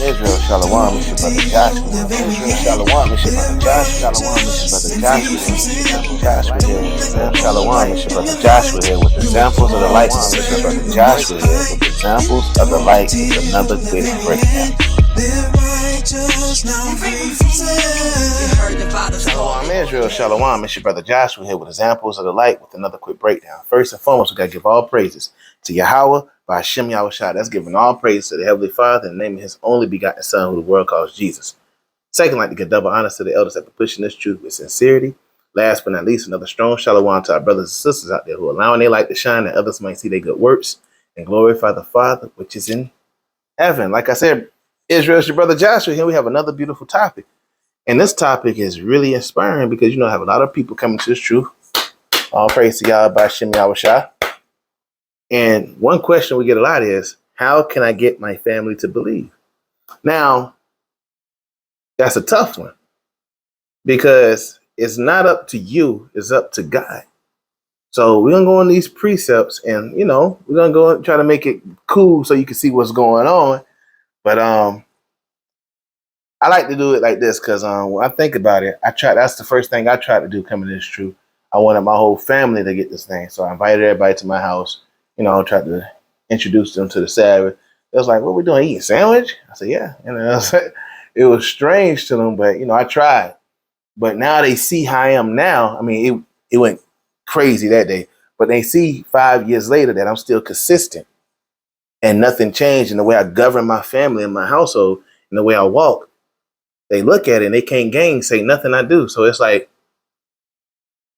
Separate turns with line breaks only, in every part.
Israel Shalom, it's your brother Joshua. Israel Shalom, it's your brother Joshua. Shalom, it's your brother Joshua here with examples of the light. It's your brother Joshua here with examples of the light with another quick breakdown. Shalom Israel, Shalom, it's your brother Joshua here with examples of the light with another quick breakdown. First and foremost, we got to give all praises to Yahweh by Hashem Yahushua. That's giving all praise to the Heavenly Father in the name of His only begotten Son, who the world calls Jesus. Second, I'd like to give double honors to the elders that are pushing this truth with sincerity. Last but not least, another strong shalom to our brothers and sisters out there who are allowing their light to shine that others might see their good works and glorify the Father which is in heaven. Like I said, Israel, it's your brother Joshua. Here we have another beautiful topic. And this topic is really inspiring because, I have a lot of people coming to this truth. All praise to Yahweh by Hashem Yahushua. And one question we get a lot is, how can I get my family to believe? Now, that's a tough one because it's not up to you, it's up to God. So we're going to go on these precepts and, we're going to go and try to make it cool so you can see what's going on. But I like to do it like this because when I think about it, that's the first thing I tried to do coming to this truth. I wanted my whole family to get this thing. So I invited everybody to my house. Tried to introduce them to the Sabbath. It was like, what we doing, eating sandwich? I said, yeah. It was strange to them, but, I tried. But now they see how I am now. I mean, it went crazy that day. But they see 5 years later that I'm still consistent. And nothing changed in the way I govern my family and my household, and the way I walk. They look at it and they can't gainsay nothing I do. So it's like,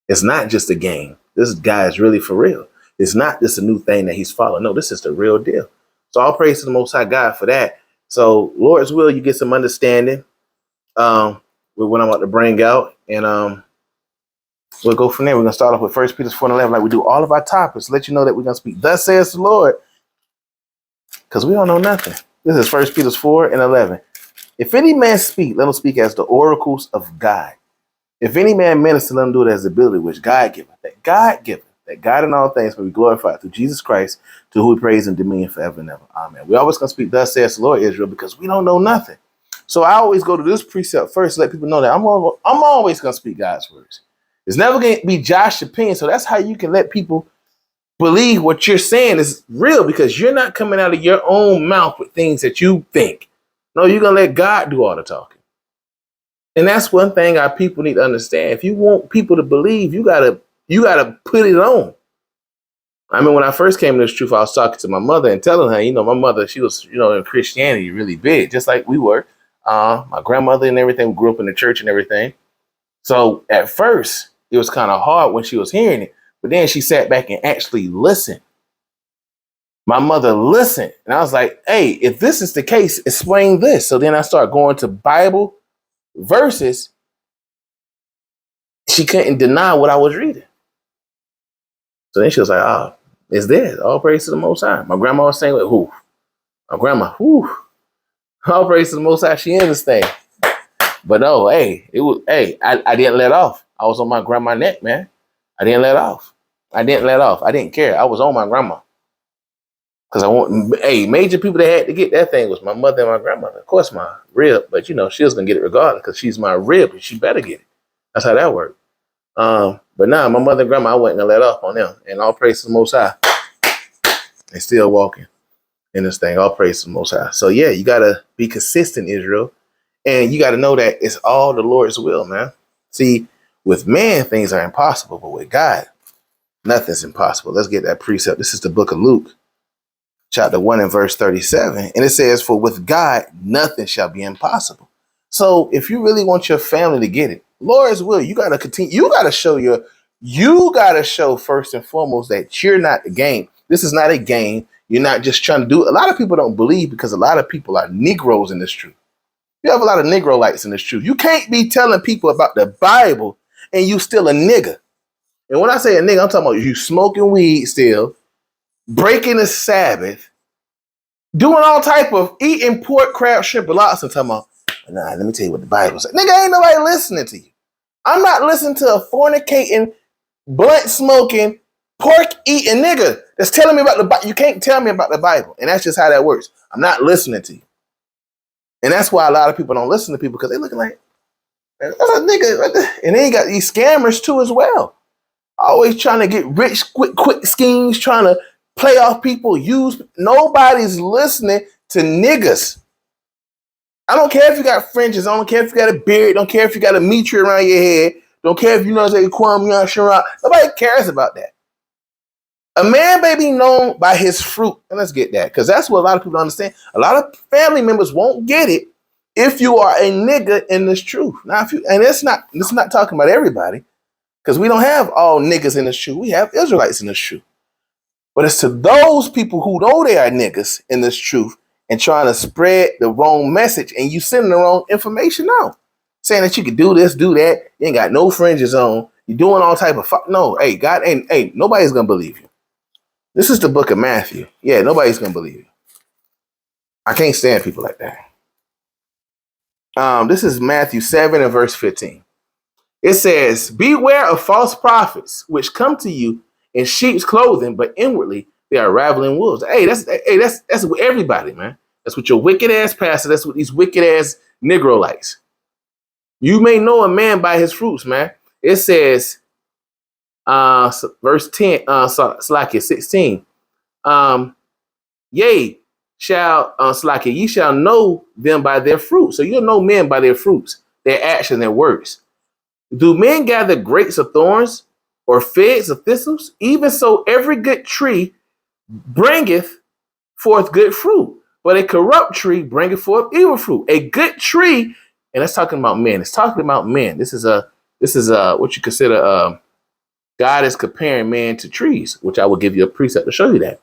it's not just a game. This guy is really for real. It's not just a new thing that he's following. No, this is the real deal. So all praise to the Most High God for that. So Lord's will, you get some understanding with what I'm about to bring out. And we'll go from there. We're going to start off with 1 Peter 4:11, like we do all of our topics. Let you know that we're going to speak, thus says the Lord, because we don't know nothing. This is 1 Peter 4:11. If any man speak, let him speak as the oracles of God. If any man minister, let him do it as the ability which God giveth. That God in all things will be glorified through Jesus Christ, to whom we praise and dominion forever and ever. Amen. We always going to speak, thus says the Lord, Israel, because we don't know nothing. So I always go to this precept first to let people know that I'm always going to speak God's words. It's never going to be Josh's opinion. So that's how you can let people believe what you're saying is real, because you're not coming out of your own mouth with things that you think. No, you're going to let God do all the talking. And that's one thing our people need to understand. If you want people to believe, you gotta put it on. I mean, when I first came to this truth, I was talking to my mother and telling her, my mother, she was, in Christianity really big, just like we were. My grandmother and everything, we grew up in the church and everything. So at first, it was kind of hard when she was hearing it. But then she sat back and actually listened. My mother listened. And I was like, hey, if this is the case, explain this. So then I started going to Bible verses. She couldn't deny what I was reading. So then she was like, oh, it's there. All praise to the Most High. My grandma was saying, who? My grandma, whoo. All praise to the Most High. She in this thing. But no, I didn't let off. I was on my grandma's neck, man. I didn't let off. I didn't care. I was on my grandma. Because major people that had to get that thing was my mother and my grandmother. Of course, my rib, but she was going to get it regardless because she's my rib and she better get it. That's how that worked. But now my mother and grandma, I wasn't going to let off on them. And all praise to the Most High. They still walking in this thing. All praise to the Most High. So yeah, you got to be consistent, Israel. And you got to know that it's all the Lord's will, man. See, with man, things are impossible, but with God, nothing's impossible. Let's get that precept. This is the book of Luke, chapter 1 and verse 37. And it says, for with God, nothing shall be impossible. So if you really want your family to get it, Lord's will, you got to continue. You got to show first and foremost that you're not a game. This is not a game. You're not just trying to do. A lot of people don't believe because a lot of people are Negroes in this truth. You have a lot of Negroites in this truth. You can't be telling people about the Bible and you still a nigga. And when I say a nigga, I'm talking about you smoking weed still, breaking the Sabbath, doing all type of eating pork, crab, shrimp, and lobster. Talking about, nah, let me tell you what the Bible says. Nigga, ain't nobody listening to you. I'm not listening to a fornicating, blunt smoking, Pork eating nigga that's telling me about the Bible. You can't tell me about the Bible. And that's just how that works. I'm not listening to you. And that's why a lot of people don't listen to people because they looking like, that's a nigga. And then you got these scammers too as well. Always trying to get rich, quick schemes, trying to play off people, use. Nobody's listening to niggas. I don't care if you got fringes. I don't care if you got a beard. Don't care if you got a mitre around your head. Don't care if you know say Kwame Yashara. Nobody cares about that. A man may be known by his fruit. And let's get that. Because that's what a lot of people don't understand. A lot of family members won't get it if you are a nigga in this truth. Now, if you, and it's not talking about everybody. Because we don't have all niggas in this truth. We have Israelites in this truth. But it's to those people who know they are niggas in this truth and trying to spread the wrong message and you sending the wrong information out. Saying that you can do this, do that. You ain't got no fringes on. You're doing all type of no, hey, God ain't, hey, nobody's gonna believe you. This is the book of Matthew. Yeah, nobody's gonna believe you. I can't stand people like that. This is Matthew 7 and verse 15. It says, beware of false prophets, which come to you in sheep's clothing, but inwardly they are ravening wolves. That's with everybody, man. That's what your wicked ass pastor. That's what these wicked ass Negro likes. You may know a man by his fruits, man. It says, verse 10, Slakia 16. Yea, Slakia, ye shall know them by their fruits. So you'll know men by their fruits, their action, their works. Do men gather grapes of thorns or figs of thistles? Even so, every good tree bringeth forth good fruit, but a corrupt tree bringeth forth evil fruit. A good tree, and that's talking about men. It's talking about men. This is what you consider. God is comparing man to trees, which I will give you a precept to show you that.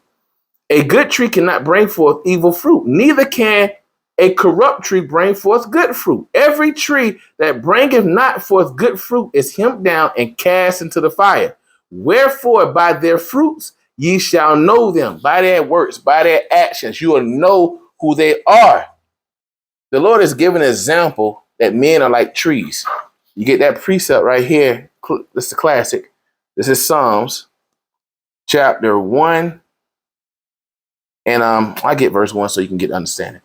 A good tree cannot bring forth evil fruit, neither can a corrupt tree bring forth good fruit. Every tree that bringeth not forth good fruit is hemmed down and cast into the fire. Wherefore, by their fruits ye shall know them. By their works, by their actions, you will know who they are. The Lord is giving an example that men are like trees. You get that precept right here. This is the classic. This is Psalms chapter 1. And I get verse 1 so you can get understanding.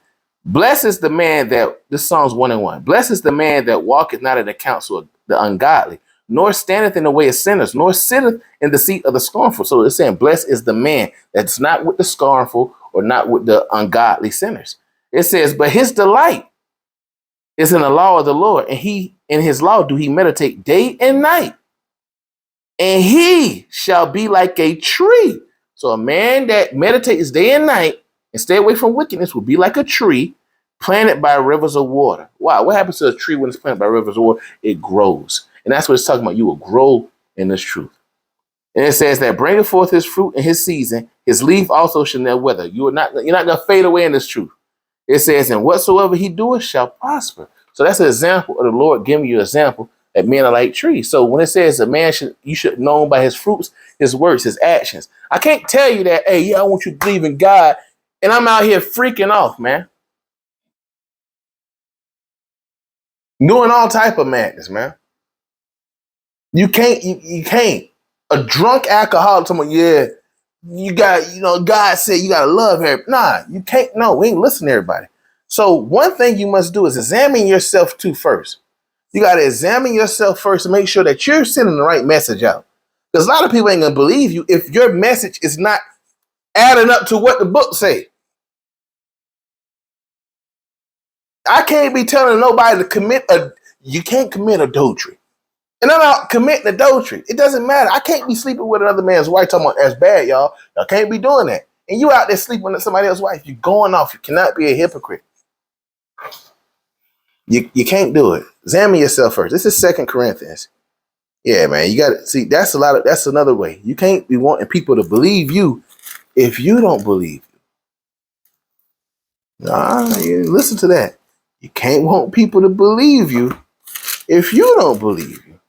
Blessed is the man that, this Psalms 1 and 1. Blessed is the man that walketh not in the counsel of the ungodly, nor standeth in the way of sinners, nor sitteth in the seat of the scornful. So it's saying, blessed is the man that's not with the scornful or not with the ungodly sinners. It says, but his delight is in the law of the Lord, and he in his law do he meditate day and night. And he shall be like a tree. So a man that meditates day and night and stay away from wickedness will be like a tree planted by rivers of water. Wow, what happens to a tree when it's planted by rivers of water? It grows. And that's what it's talking about. You will grow in this truth. And it says that bringeth forth his fruit in his season, his leaf also shall not wither. You're not going to fade away in this truth. It says, and whatsoever he doeth shall prosper. So that's an example of the Lord giving you an example that men are like trees. So when it says you should know him by his fruits, his works, his actions. I can't tell you that, hey, yeah, I want you to believe in God, and I'm out here freaking off, man. Doing all type of madness, man. You can't. A drunk alcoholic, someone, yeah, you got, God said you got to love her. Nah, you can't. No, we ain't listening to everybody. So one thing you must do is examine yourself too first. You got to examine yourself first to make sure that you're sending the right message out. Because a lot of people ain't going to believe you if your message is not adding up to what the book say. I can't be telling nobody to you can't commit adultery. And I'm not committing adultery. It doesn't matter. I can't be sleeping with another man's wife. Talking about that's bad, y'all. Y'all can't be doing that. And you out there sleeping with somebody else's wife. You're going off. You cannot be a hypocrite. You can't do it. Examine yourself first. This is 2 Corinthians. Yeah, man. You got to see. That's another way. You can't be wanting people to believe you if you don't believe you. Listen to that. You can't want people to believe you if you don't believe you.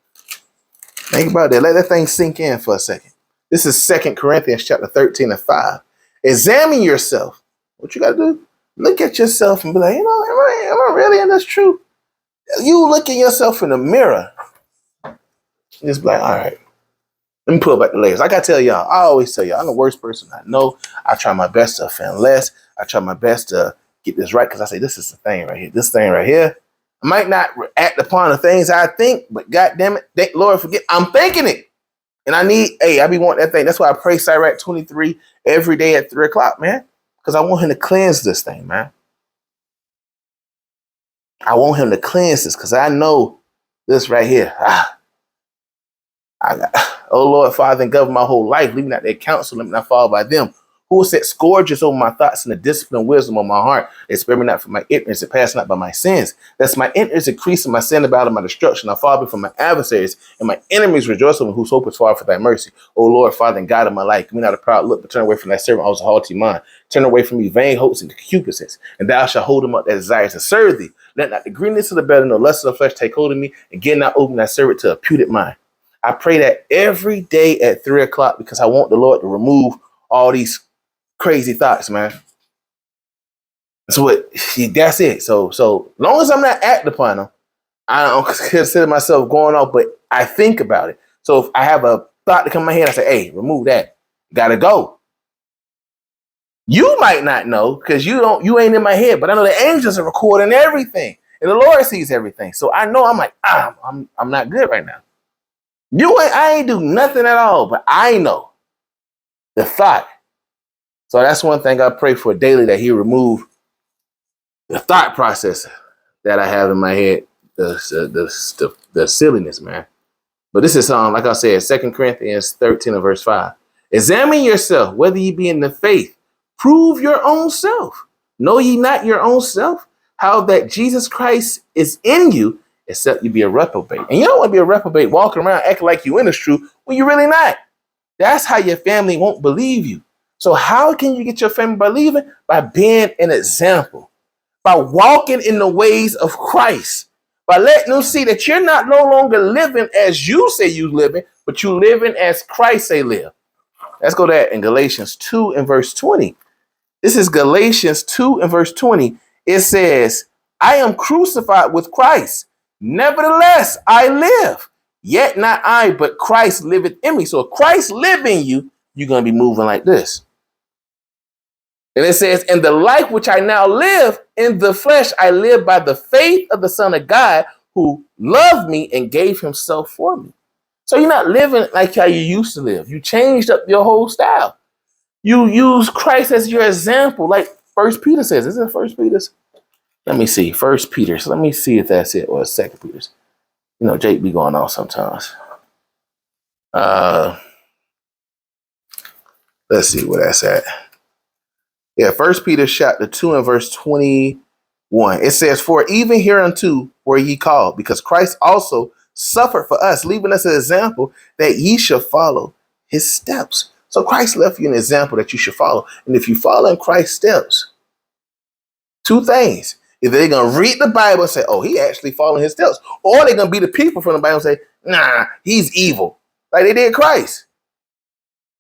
Think about that. Let that thing sink in for a second. This is 2 Corinthians chapter 13 and 5. Examine yourself. What you got to do? Look at yourself and be like, am I really in this truth? You look at yourself in the mirror. Just be like, all right. Let me pull back the layers. Like I tell y'all, I always tell y'all, I'm the worst person I know. I try my best to offend less. I try my best to get this right because I say, this is the thing right here. This thing right here. I might not act upon the things I think, but God damn it, Lord, forget, I'm thinking it. And I be wanting that thing. That's why I pray Sirach 23 every day at 3 o'clock, man. Because I want him to cleanse this thing, man. I want him to cleanse this because I know this right here. Oh Lord, Father, and govern my whole life, leaving out their counsel, let me not fall by them. Who will set scourges over my thoughts and the discipline and wisdom of my heart? They spare me not for my ignorance and pass not by my sins. That's my ignorance increasing my sin about my destruction. I fall before my adversaries, and my enemies rejoice over me whose hope is far for thy mercy. O Lord, Father, and God of my life, give me not a proud look, but turn away from thy servant, I was a haughty mind. Turn away from me vain hopes and concupiscence, and thou shalt hold them up that desires to serve thee. Let not the greenness of the belly, nor lust of the flesh take hold of me, and get not open thy servant to a puted mind. I pray that every day at 3 o'clock because I want the Lord to remove all these crazy thoughts, man. That's it. So long as I'm not acting upon them, I don't consider myself going off, but I think about it. So if I have a thought to come in my head, I say, hey, remove that. Gotta go. You might not know because you ain't in my head, but I know the angels are recording everything and the Lord sees everything. So I know I'm like, I'm not good right now. I ain't do nothing at all, but I know the thought. So that's one thing I pray for daily, that he remove the thought process that I have in my head, the silliness, man. But this is like I said, 2 Corinthians 13 and verse 5. Examine yourself, whether ye be in the faith. Prove your own self. Know ye not your own self, how that Jesus Christ is in you, except you be a reprobate. And you don't want to be a reprobate walking around acting like you in the truth when you're really not. That's how your family won't believe you. So how can you get your family believing? By being an example, by walking in the ways of Christ, by letting them see that you're not no longer living as you say you living, but you living as Christ say live. Let's go there in Galatians 2 and verse 20. This is Galatians 2 and verse 20. It says, I am crucified with Christ. Nevertheless, I live. Yet not I, but Christ liveth in me. So if Christ live in you, you're going to be moving like this. And it says, in the life which I now live in the flesh, I live by the faith of the Son of God who loved me and gave himself for me. So you're not living like how you used to live. You changed up your whole style. You use Christ as your example, like 1 Peter says. Is it 1 Peter's? Let me see. 1 Peter. So let me see if that's it, or 2 Peter's. You know, Jake be going off sometimes. Let's see where that's at. Yeah, 1 Peter chapter 2 and verse 21. It says, for even hereunto were ye called, because Christ also suffered for us, leaving us an example that ye shall follow his steps. So Christ left you an example that you should follow. And if you follow in Christ's steps, two things. Either they're going to read the Bible and say, oh, he actually following his steps. Or they're going to be the people from the Bible and say, nah, he's evil. Like they did Christ.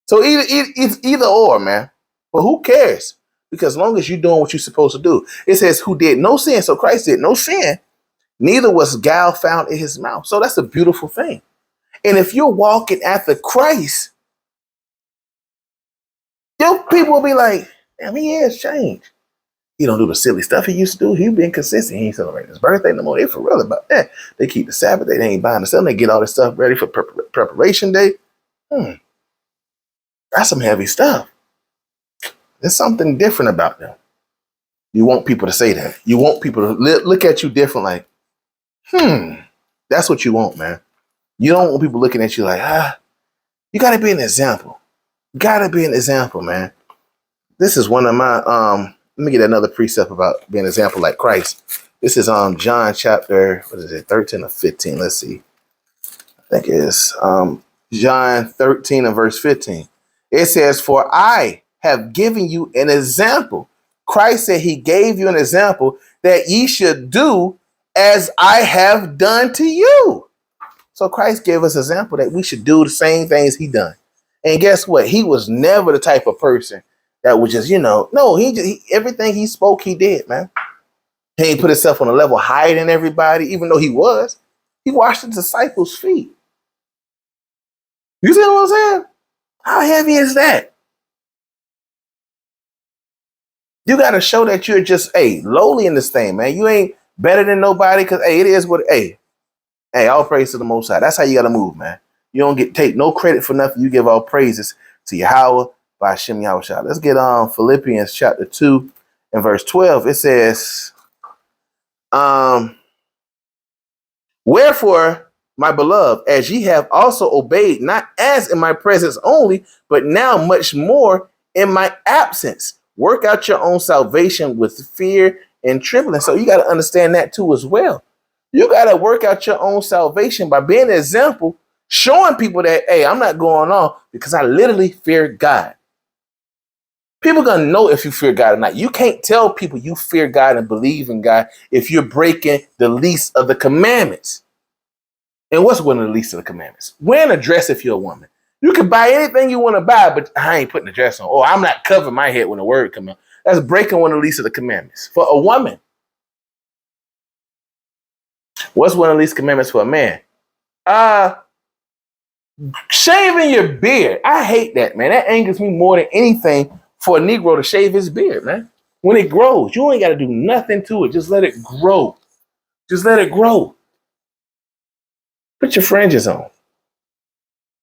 So it's either or, man. But who cares? Because as long as you're doing what you're supposed to do. It says, who did no sin. So Christ did no sin. Neither was guile found in his mouth. So that's a beautiful thing. And if you're walking after Christ, your people will be like, damn, he has changed. He don't do the silly stuff he used to do. He been consistent. He ain't celebrating his birthday no more. They for real about that. They keep the Sabbath. They ain't buying the selling. They get all this stuff ready for preparation day. That's some heavy stuff. There's something different about them. You want people to say that. You want people to look at you different like, that's what you want, man. You don't want people looking at you like, you got to be an example. You got to be an example, man. This is one of my, let me get another precept about being an example like Christ. This is John chapter, 13 or 15? Let's see. I think it is John 13 and verse 15. It says, for I have given you an example. Christ said he gave you an example that ye should do as I have done to you. So Christ gave us an example that we should do the same things he done. And guess what? He was never the type of person that would just, no, everything he spoke, he did, man. He ain't put himself on a level higher than everybody, even though he was. He washed the disciples' feet. You see what I'm saying? How heavy is that? You got to show that you're just, lowly in this thing, man. You ain't better than nobody because, it is what, all praise to the Most High. That's how you got to move, man. You don't take no credit for nothing. You give all praises to Yahweh by Hashem Yahushua. Let's get on Philippians chapter 2 and verse 12. It says, wherefore, my beloved, as ye have also obeyed, not as in my presence only, but now much more in my absence, work out your own salvation with fear and trembling. So you got to understand that too as well. You got to work out your own salvation by being an example, showing people that, I'm not going on because I literally fear God. People going to know if you fear God or not. You can't tell people you fear God and believe in God if you're breaking the least of the commandments. And what's one of the least of the commandments? Wearing a dress if you're a woman. You can buy anything you want to buy, but I ain't putting a dress on. Or I'm not covering my head when the word comes out. That's breaking one of the least of the commandments. For a woman, what's one of the least commandments for a man? Shaving your beard. I hate that, man. That angers me more than anything for a Negro to shave his beard, man. When it grows, you ain't got to do nothing to it. Just let it grow. Just let it grow. Put your fringes on.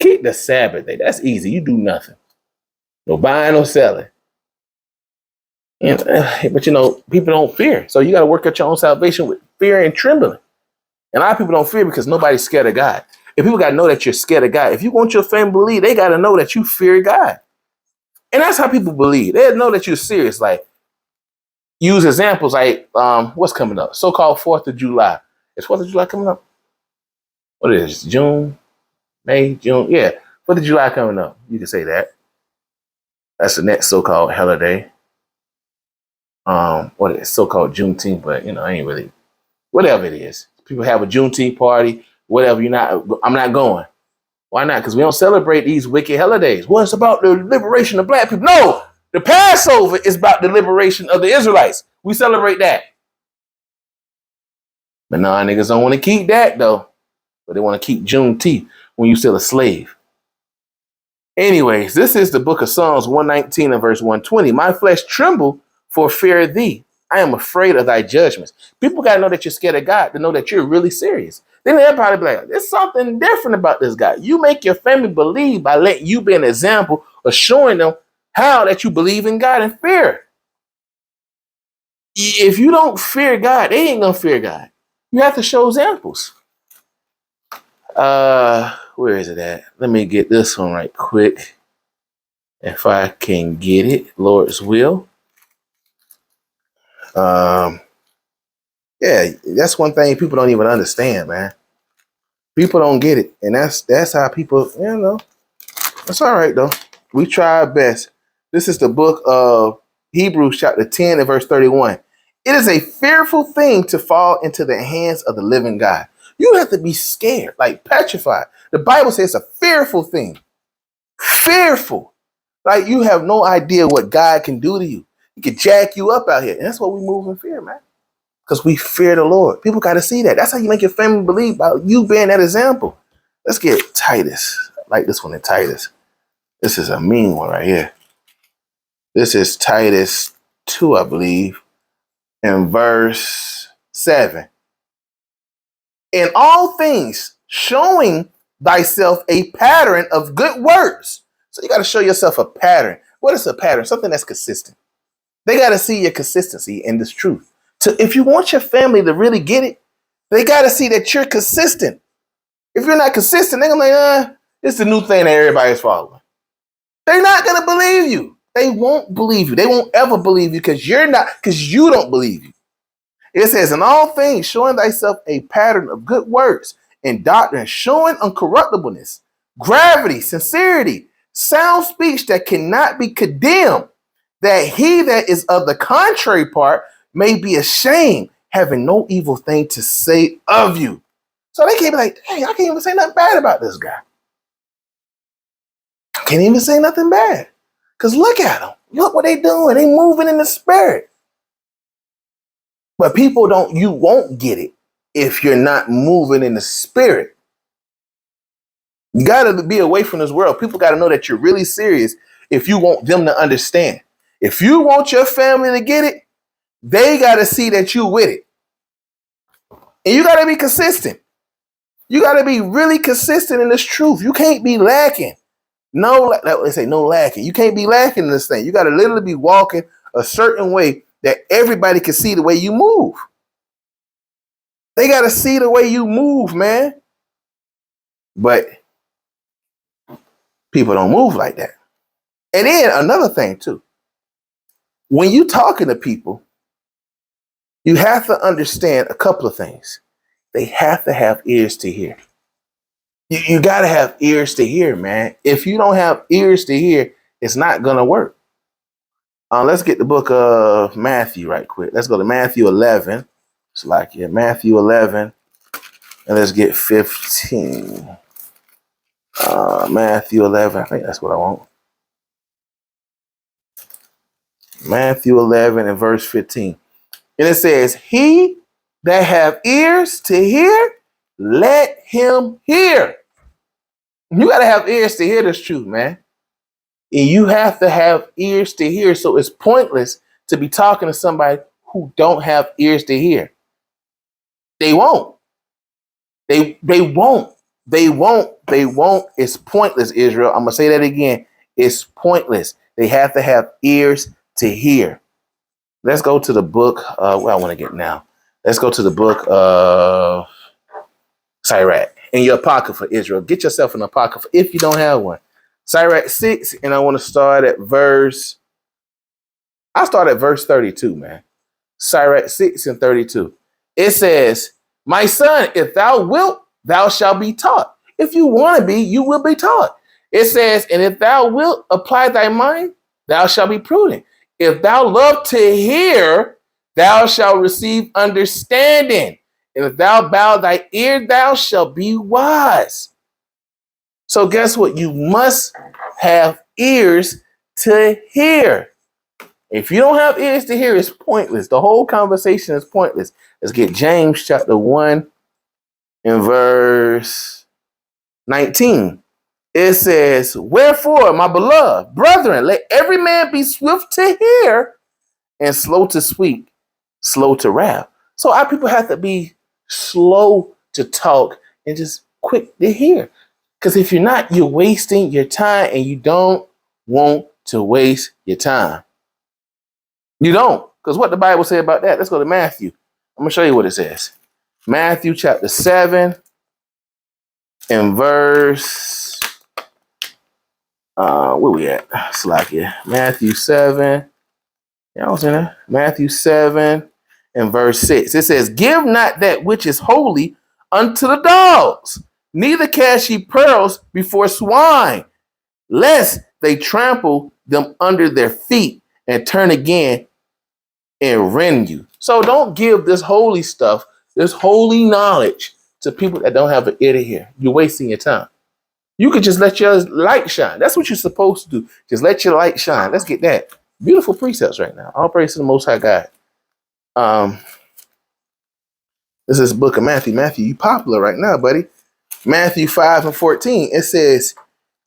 Keep the Sabbath day. That's easy. You do nothing. No buying, no selling. But people don't fear. So you got to work out your own salvation with fear and trembling. And a lot of people don't fear because nobody's scared of God. If people got to know that you're scared of God, if you want your family to believe, they got to know that you fear God. And that's how people believe. They know that you're serious. Like, use examples like, what's coming up? So-called 4th of July. Is 4th of July coming up? What is it? June? May? June? Yeah. 4th of July coming up. You can say that. That's the next so-called holiday. What is it? So-called Juneteenth, but, ain't really. Whatever it is. People have a Juneteenth party. Whatever. I'm not going. Why not? Because we don't celebrate these wicked holidays. Well, it's about the liberation of black people. No, the Passover is about the liberation of the Israelites. We celebrate that. But nah, niggas don't want to keep that though. But they want to keep Juneteenth when you're still a slave. Anyways, this is the book of Psalms 119 and verse 120. My flesh tremble for fear of thee. I am afraid of thy judgments. People got to know that you're scared of God to know that you're really serious. Then they'll probably be like, there's something different about this guy. You make your family believe by letting you be an example of showing them how that you believe in God and fear. If you don't fear God, they ain't going to fear God. You have to show examples. Where is it at? Let me get this one right quick. If I can get it, Lord's will. Yeah, that's one thing people don't even understand, man. People don't get it. And that's how people, that's all right though. We try our best. This is the book of Hebrews chapter 10 and verse 31. It is a fearful thing to fall into the hands of the living God. You have to be scared, like petrified. The Bible says it's a fearful thing. Fearful. Like you have no idea what God can do to you. He can jack you up out here. And that's what we move in fear, man. Because we fear the Lord. People got to see that. That's how you make your family believe about you being that example. Let's get Titus. I like this one in Titus. This is a mean one right here. This is Titus 2, I believe, in verse 7. In all things, showing thyself a pattern of good works. So you got to show yourself a pattern. What is a pattern? Something that's consistent. They got to see your consistency in this truth. So if you want your family to really get it, they got to see that you're consistent. If you're not consistent, they're going to be like, it's the new thing that everybody's following. They're not going to believe you. They won't believe you. They won't ever believe you because you don't believe you. It says, in all things, showing thyself a pattern of good works, in doctrine, showing uncorruptibleness, gravity, sincerity, sound speech that cannot be condemned, that he that is of the contrary part may be ashamed, having no evil thing to say of you. So they can't be like, hey, I can't even say nothing bad about this guy. Can't even say nothing bad. Because look at them. Look what they doing. They moving in the spirit. But you won't get it if you're not moving in the spirit. You got to be away from this world. People got to know that you're really serious if you want them to understand. If you want your family to get it, they got to see that you with it. And you got to be consistent. You got to be really consistent in this truth. You can't be lacking. No, they say no lacking. You can't be lacking in this thing. You got to literally be walking a certain way that everybody can see the way you move. They got to see the way you move, man. But people don't move like that. And then another thing too, when you talking to people, you have to understand a couple of things. They have to have ears to hear. You got to have ears to hear, man. If you don't have ears to hear, it's not going to work. Let's get the book of Matthew right quick. Let's go to Matthew 11. It's like, yeah, Matthew 11. And let's get 15. Matthew 11. I think that's what I want. Matthew 11 and verse 15. And it says, he that have ears to hear, let him hear. You got to have ears to hear this truth, man. And you have to have ears to hear. So it's pointless to be talking to somebody who don't have ears to hear. They won't. They won't. They won't. They won't. It's pointless, Israel. I'm going to say that again. It's pointless. They have to have ears to hear. Let's go to the book. Where I want to get now. Let's go to the book of Sirach. In your Apocrypha, Israel. Get yourself an Apocrypha if you don't have one. Sirach 6, and I want to start at verse 32, man. Sirach 6 and 32. It says, my son, if thou wilt, thou shalt be taught. If you want to be, you will be taught. It says, and if thou wilt apply thy mind, thou shalt be prudent. If thou love to hear, thou shalt receive understanding. And if thou bow thy ear, thou shalt be wise. So guess what? You must have ears to hear. If you don't have ears to hear, it's pointless. The whole conversation is pointless. Let's get James chapter 1 and verse 19. It says, wherefore, my beloved brethren, let every man be swift to hear and slow to speak, slow to wrath. So our people have to be slow to talk and just quick to hear. Because if you're not, you're wasting your time, and you don't want to waste your time. You don't. Because what the Bible say about that? Let's go to Matthew. I'm going to show you what it says. Matthew chapter 7 and verse, where we at? Slakia. Matthew 7. Yeah, I was in there. Matthew 7 and verse 6. It says, give not that which is holy unto the dogs, neither cast ye pearls before swine, lest they trample them under their feet and turn again and rend you. So don't give this holy stuff, this holy knowledge to people that don't have an ear to hear. You're wasting your time. You could just let your light shine. That's what you're supposed to do. Just let your light shine. Let's get that. Beautiful precepts right now. All praise to the Most High God. This is the book of Matthew. Matthew, you popular right now, buddy. Matthew 5 and 14. It says,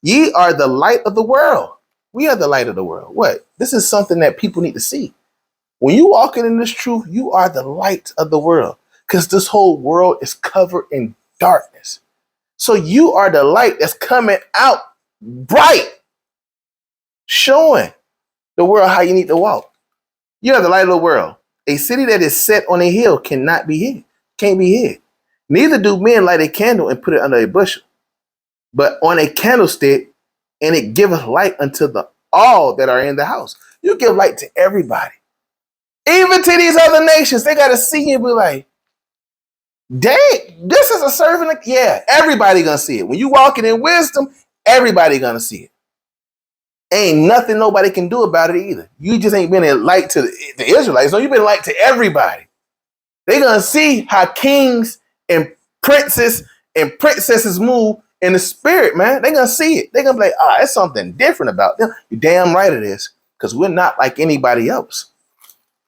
ye are the light of the world. We are the light of the world. What? This is something that people need to see. When you walking in this truth, you are the light of the world, because this whole world is covered in darkness. So you are the light that's coming out bright, showing the world how you need to walk. You are the light of the world. A city that is set on a hill cannot be hid, can't be hid. Neither do men light a candle and put it under a bushel, but on a candlestick, and it giveth light unto all that are in the house. You give light to everybody. Even to these other nations, they got to see you and be like, dang, this is a servant. Yeah, everybody going to see it. When you walking in wisdom, everybody going to see it. Ain't nothing nobody can do about it either. You just ain't been a light to the Israelites. No, you've been a light to everybody. They're going to see how kings and princes and princesses move in the spirit, man. They're going to see it. They're going to be like, it's something different about them. You're damn right it is, because we're not like anybody else.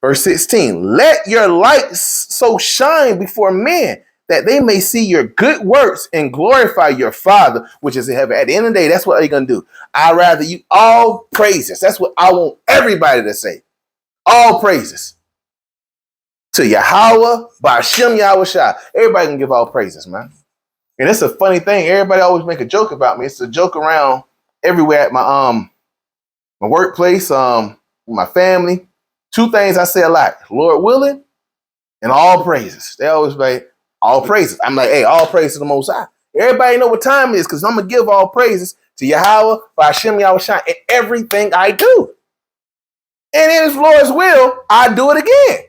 Verse 16, let your light so shine before men that they may see your good works and glorify your Father, which is in heaven. At the end of the day, that's what they're going to do. I rather you all praises. That's what I want everybody to say. All praises to Yahweh, Ba'ashem Yahushua. Everybody can give all praises, man. And it's a funny thing. Everybody always make a joke about me. It's a joke around everywhere at my workplace, my family. Two things I say a lot: Lord willing, and all praises. They always like all praises. I'm like, hey, all praises to the Most High. Everybody know what time it is because I'm gonna give all praises to Yahweh, Ba'ashem Yahushua, in everything I do. And in His Lord's will, I do it again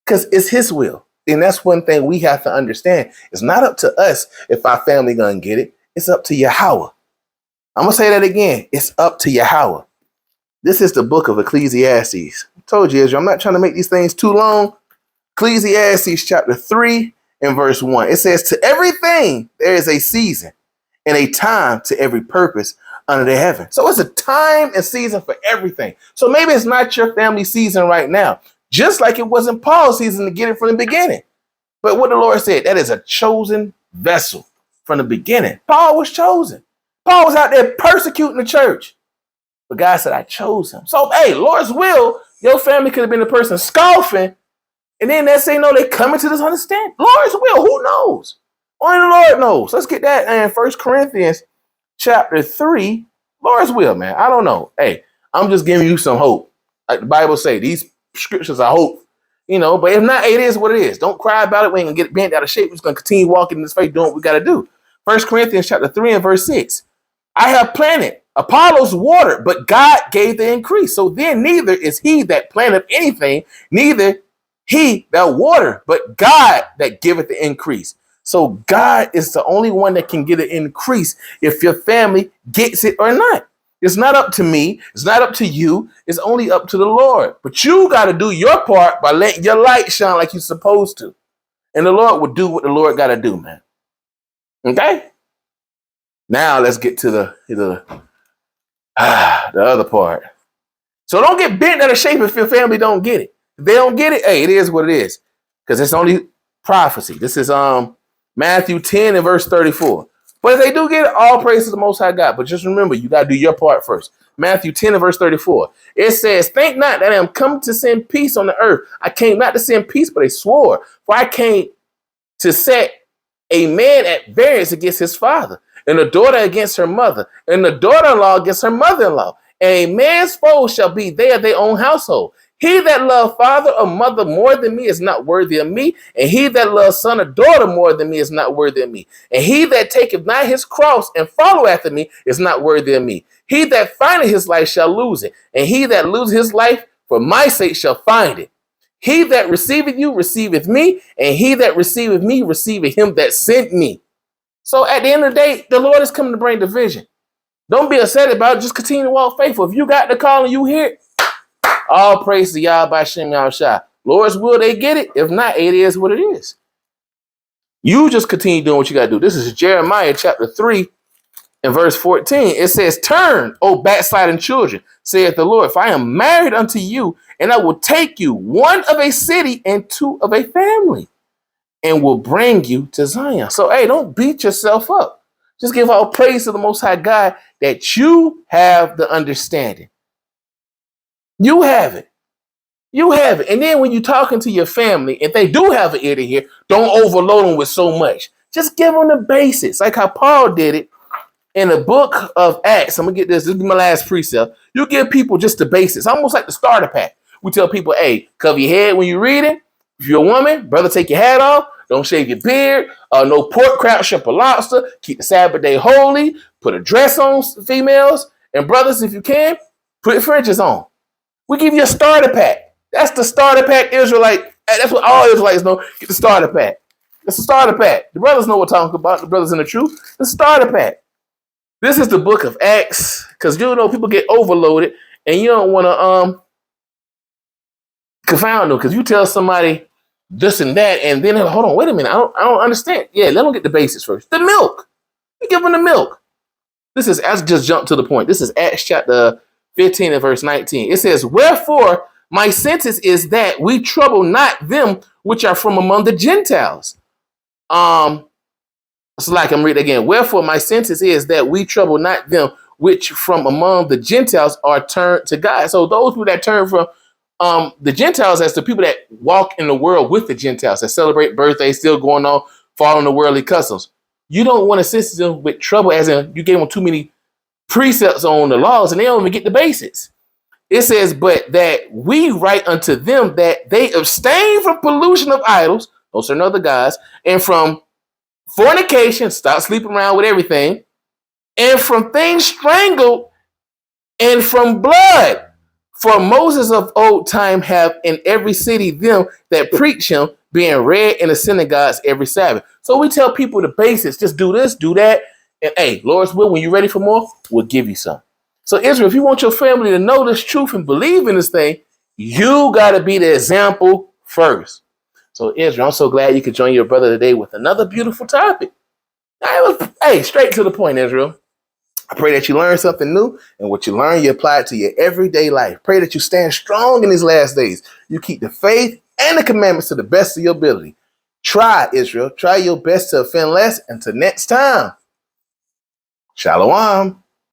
because it's His will. And that's one thing we have to understand. It's not up to us if our family gonna get it. It's up to Yahweh. I'm gonna say that again. It's up to Yahweh. This is the book of Ecclesiastes. I told you, Israel, I'm not trying to make these things too long. Ecclesiastes chapter 3 and verse 1. It says, to everything there is a season and a time to every purpose under the heaven. So it's a time and season for everything. So maybe it's not your family season right now, just like it wasn't Paul's season to get it from the beginning. But what the Lord said, that is a chosen vessel from the beginning. Paul was chosen. Paul was out there persecuting the church. But God said, I chose him. So, hey, Lord's will, your family could have been the person scoffing. And then they say, no, they coming to this understanding. Lord's will, who knows? Only the Lord knows. Let's get that in 1 Corinthians chapter 3. Lord's will, man. I don't know. Hey, I'm just giving you some hope. Like the Bible say, these scriptures are hope. You know, but if not, it is what it is. Don't cry about it. We ain't going to get bent out of shape. We're just going to continue walking in this faith, doing what we got to do. 1 Corinthians chapter 3 and verse 6. I have planted, Apollos watered, but God gave the increase. So then neither is he that planteth anything, neither he that water, but God that giveth the increase. So God is the only one that can get an increase if your family gets it or not. It's not up to me. It's not up to you. It's only up to the Lord. But you got to do your part by letting your light shine like you're supposed to. And the Lord will do what the Lord got to do, man. Okay? Now let's get to the other part. So don't get bent out of shape if your family don't get it. If they don't get it, hey, it is what it is. Because it's only prophecy. This is Matthew 10 and verse 34. But if they do get it, all praise to the Most High God. But just remember, you got to do your part first. Matthew 10 and verse 34. It says, think not that I am come to send peace on the earth. I came not to send peace, but a sword. For I came to set a man at variance against his father, and a daughter against her mother, and the daughter-in-law against her mother-in-law. And a man's foes shall be they of their own household. He that loves father or mother more than me is not worthy of me, and he that loves son or daughter more than me is not worthy of me. And he that taketh not his cross and follow after me is not worthy of me. He that findeth his life shall lose it, and he that loses his life for my sake shall find it. He that receiveth you receiveth me, and he that receiveth me receiveth him that sent me. So at the end of the day, the Lord is coming to bring division. Don't be upset about it. Just continue to walk faithful. If you got the call and you hear it, all praise to Yahweh Ba'ashem Yahushua. Lord's will, they get it. If not, it is what it is. You just continue doing what you got to do. This is Jeremiah chapter 3 and verse 14. It says, turn, O backsliding children, saith the Lord, for I am married unto you, and I will take you, one of a city and two of a family, and will bring you to Zion. So, hey, don't beat yourself up. Just give all praise to the Most High God that you have the understanding. You have it. You have it. And then when you're talking to your family, if they do have an ear to hear, don't overload them with so much. Just give them the basics, like how Paul did it in the book of Acts. I'm going to get this. This is my last precept. You give people just the basics, almost like the starter pack. We tell people, hey, cover your head when you're reading. If you're a woman, brother, take your hat off. Don't shave your beard. No pork, crab, shrimp, or lobster. Keep the Sabbath day holy. Put a dress on, females. And brothers, if you can, put fringes on. We give you a starter pack. That's the starter pack Israelite. That's what all Israelites know. Get the starter pack. That's the starter pack. The brothers know what I'm talking about. The brothers in the truth. The starter pack. This is the book of Acts. Because you know people get overloaded. And you don't want to confound them. Because you tell somebody this and that. And then, hold on, wait a minute. I don't understand. Yeah, let them get the basics first. The milk. You give them the milk. This is, as just jump to the point. This is Acts chapter 15 and verse 19. It says, wherefore my sentence is that we trouble not them which are from among the Gentiles, It's like I'm reading again. Wherefore my sentence is that we trouble not them which from among the Gentiles are turned to God. So those people that turn from the Gentiles as the people that walk in the world with the Gentiles, that celebrate birthdays, still going on, following the worldly customs. You don't want to assist them with trouble, as in you gave them too many precepts on the laws and they don't even get the basics. It says, but that we write unto them that they abstain from pollution of idols, no certain other gods, and from fornication, stop sleeping around with everything, and from things strangled, and from blood. For Moses of old time have in every city them that preach him, being read in the synagogues every Sabbath. So we tell people the basics, just do this, do that, and hey, Lord's will, when you're ready for more, we'll give you some. So Israel, if you want your family to know this truth and believe in this thing, you got to be the example first. So Israel, I'm so glad you could join your brother today with another beautiful topic. Hey, straight to the point, Israel. I pray that you learn something new, and what you learn, you apply it to your everyday life. Pray that you stand strong in these last days. You keep the faith and the commandments to the best of your ability. Try, Israel. Try your best to offend less. Until next time, Shalom.